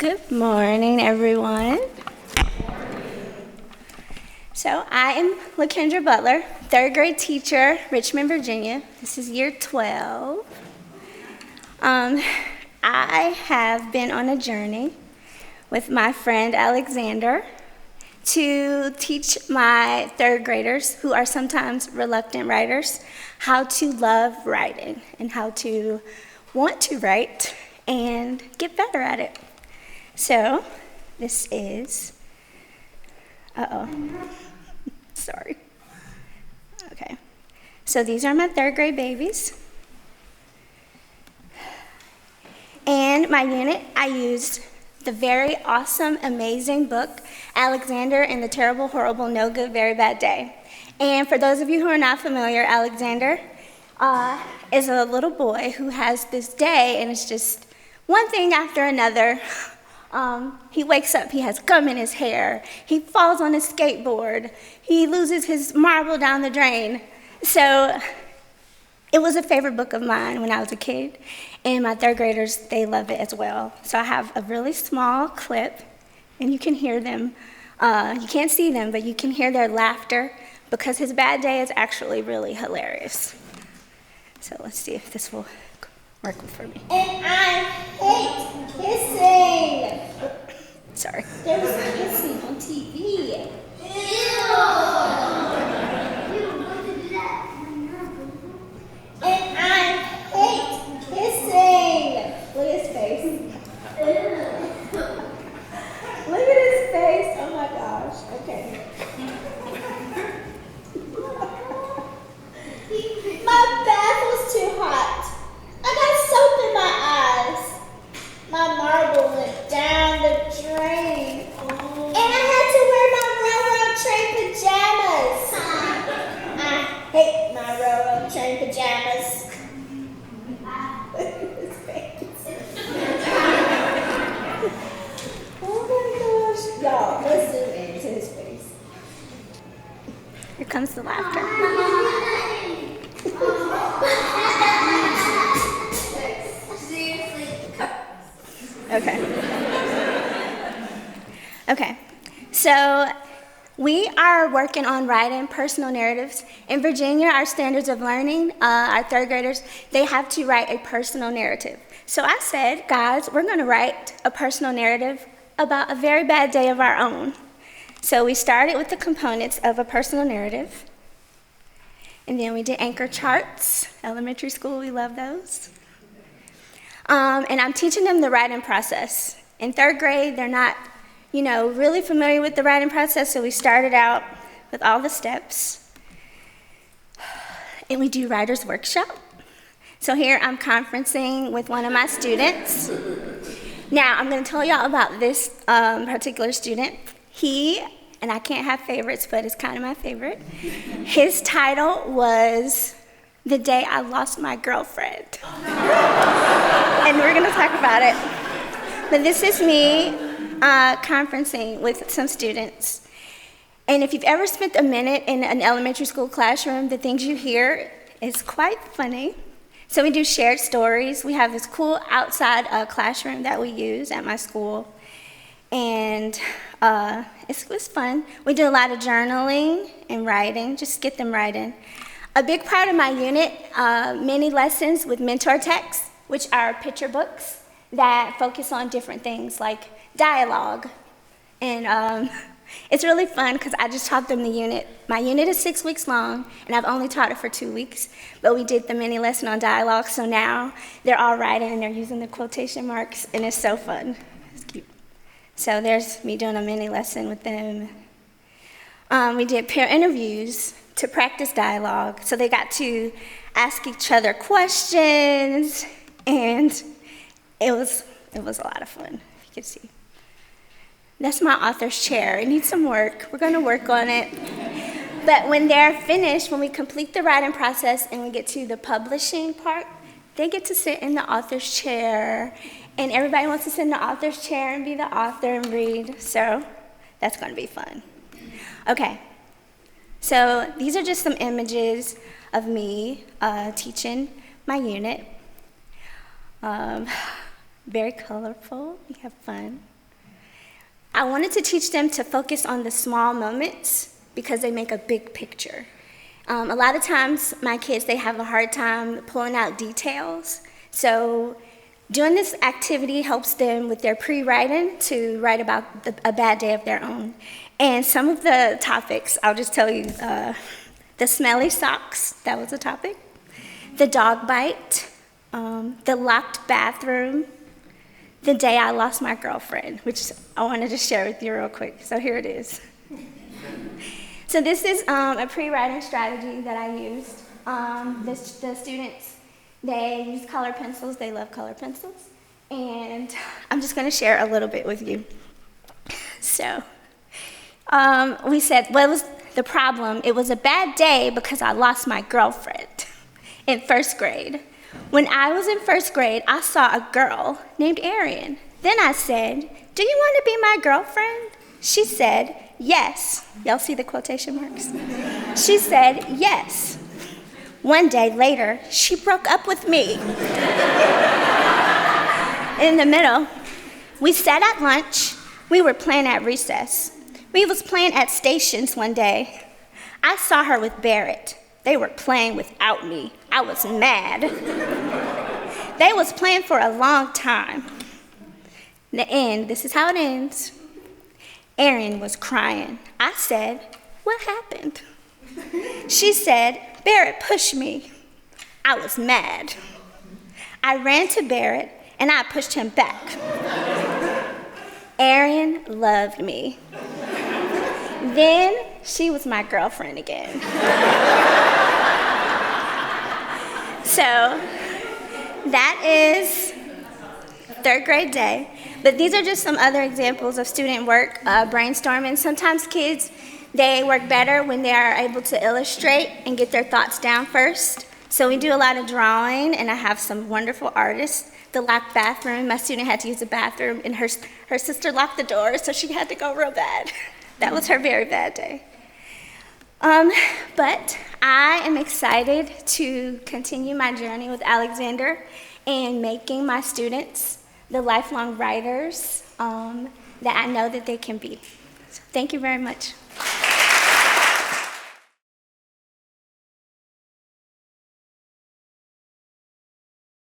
Good morning, everyone. So I am LaKendra Butler, third grade teacher, Richmond, Virginia. This is year 12. I have been on a journey with my friend Alexander to teach my third graders, who are sometimes reluctant writers, how to love writing and how to want to write and get better at it. So this is, sorry. Okay, so these are my third grade babies. And my unit, I used the very awesome, amazing book, Alexander and the Terrible, Horrible, No Good, Very Bad Day. And for those of you who are not familiar, Alexander is a little boy who has this day, and it's just one thing after another. He wakes up, he has gum in his hair, he falls on his skateboard, he loses his marble down the drain. So it was a favorite book of mine when I was a kid, and my third graders, they love it as well. So I have a really small clip, and you can hear them. You can't see them, but you can hear their laughter because his bad day is actually really hilarious. So let's see if this will work for me. And I hate kissing. Sorry. There was kissing on TV. And I hate kissing. Look at his face. Look at his face. Oh my gosh. Okay. My bath was too hot. I got soap in my eyes. My marble went down the drain. And I had to wear my railroad train pajamas. I hate my railroad train pajamas. His face. Oh my gosh. Y'all, let's zoom into his face. Here comes the laughter. Okay, so we are working on writing personal narratives. In Virginia, our standards of learning, our third graders, they have to write a personal narrative. So I said, guys, we're gonna write a personal narrative about a very bad day of our own. So we started with the components of a personal narrative, and then we did anchor charts. Elementary school, we love those. And I'm teaching them the writing process. In third grade, they're not, really familiar with the writing process, so we started out with all the steps. And we do writer's workshop. So here I'm conferencing with one of my students. Now, I'm going to tell y'all about this particular student. And I can't have favorites, but it's kind of my favorite. His title was The Day I Lost My Girlfriend. And we're going to talk about it. But this is me conferencing with some students. And if you've ever spent a minute in an elementary school classroom, the things you hear is quite funny. So we do shared stories. We have this cool outside classroom that we use at my school. And it was fun. We do a lot of journaling and writing, just get them writing. A big part of my unit, many lessons with mentor texts, which are picture books that focus on different things like dialogue. And it's really fun because I just taught them the unit. My unit is 6 weeks long, and I've only taught it for 2 weeks, but we did the mini lesson on dialogue, so now they're all writing and they're using the quotation marks, and it's so fun. It's cute. So there's me doing a mini lesson with them. We did peer interviews to practice dialogue, so they got to ask each other questions, and it was a lot of fun, if you can see. That's my author's chair. It needs some work. We're going to work on it. But when they're finished, when we complete the writing process and we get to the publishing part, they get to sit in the author's chair, and everybody wants to sit in the author's chair and be the author and read, so that's going to be fun. Okay, so these are just some images of me teaching my unit. Very colorful, we have fun. I wanted to teach them to focus on the small moments because they make a big picture. A lot of times, my kids, they have a hard time pulling out details. So doing this activity helps them with their pre-writing to write about a bad day of their own. And some of the topics, I'll just tell you, the smelly socks, that was a topic. The dog bite, the locked bathroom, the day I lost my girlfriend, which I wanted to share with you real quick. So here it is. So this is a pre-writing strategy that I used. The students, they use color pencils. They love color pencils. And I'm just going to share a little bit with you. So we said, what was the problem? It was a bad day because I lost my girlfriend in first grade. When I was in first grade, I saw a girl named Erin. Then I said, do you want to be my girlfriend? She said, yes. Y'all see the quotation marks? She said, yes. One day later, she broke up with me. In the middle, we sat at lunch. We were playing at recess. We was playing at stations one day. I saw her with Barrett. They were playing without me. I was mad. They was playing for a long time. In the end, this is how it ends. Erin was crying. I said, what happened? She said, Barrett pushed me. I was mad. I ran to Barrett and I pushed him back. Erin loved me. Then she was my girlfriend again. So that is third grade day. But these are just some other examples of student work, brainstorming. Sometimes kids, they work better when they are able to illustrate and get their thoughts down first. So we do a lot of drawing, and I have some wonderful artists. The locked bathroom, my student had to use the bathroom, and her sister locked the door, so she had to go real bad. That was her very bad day. But I am excited to continue my journey with Alexander and making my students the lifelong writers that I know that they can be. So thank you very much.